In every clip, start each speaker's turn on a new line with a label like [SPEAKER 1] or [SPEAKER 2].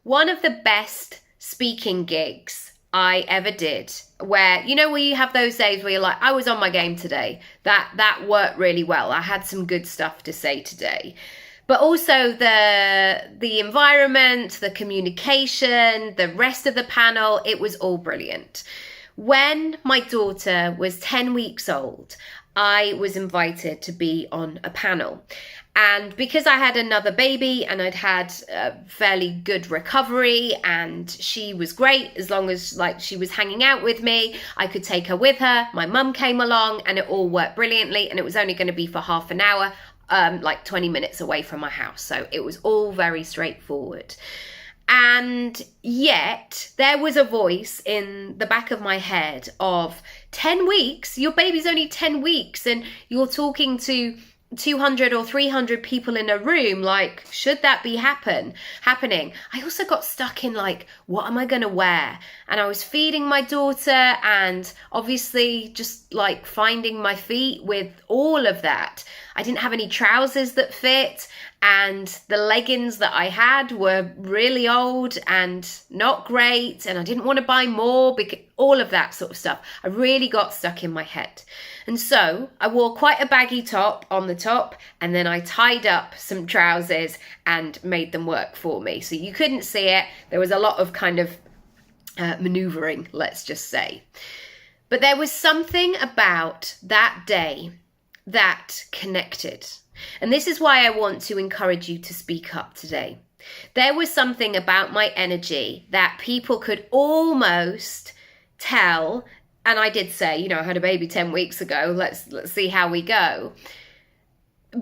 [SPEAKER 1] one of the best speaking gigs I ever did, where you have those days where you're like, I was on my game today. That worked really well. I had some good stuff to say today. But also the environment, the communication, the rest of the panel, it was all brilliant. When my daughter was 10 weeks old, I was invited to be on a panel. And because I had another baby and I'd had a fairly good recovery and she was great, as long as she was hanging out with me, I could take her with her. My mum came along and it all worked brilliantly, and it was only going to be for half an hour, 20 minutes away from my house. So it was all very straightforward. And yet there was a voice in the back of my head of 10 weeks, your baby's only 10 weeks and you're talking to 200 or 300 people in a room, should that be happening? I also got stuck in what am I going to wear? And I was feeding my daughter and obviously just finding my feet with all of that. I didn't have any trousers that fit, and the leggings that I had were really old and not great, and I didn't want to buy more, because all of that sort of stuff. I really got stuck in my head. And so I wore quite a baggy top on the top, and then I tied up some trousers and made them work for me. So you couldn't see it. There was a lot of kind of maneuvering, let's just say. But there was something about that day that connected. And this is why I want to encourage you to speak up today. There was something about my energy that people could almost tell. And I did say, I had a baby 10 weeks ago. Let's see how we go.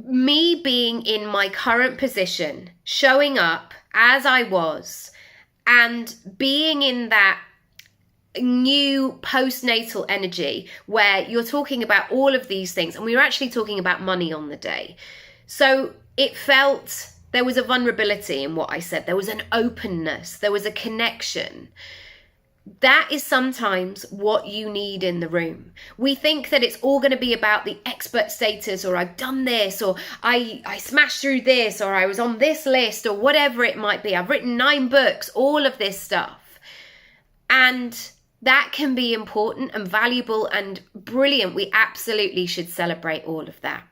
[SPEAKER 1] Me being in my current position, showing up as I was, and being in that new postnatal energy where you're talking about all of these things, and we were actually talking about money on the day. So it felt there was a vulnerability in what I said. There was an openness. There was a connection. That is sometimes what you need in the room. We think that it's all going to be about the expert status, or I've done this, or I smashed through this, or I was on this list, or whatever it might be. I've written 9 books, all of this stuff. And that can be important and valuable and brilliant. We absolutely should celebrate all of that.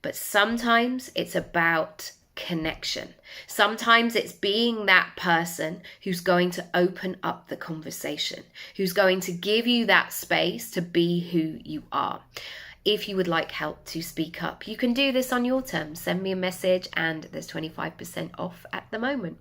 [SPEAKER 1] But sometimes it's about connection. Sometimes it's being that person who's going to open up the conversation, who's going to give you that space to be who you are. If you would like help to speak up, you can do this on your terms. Send me a message and there's 25% off at the moment.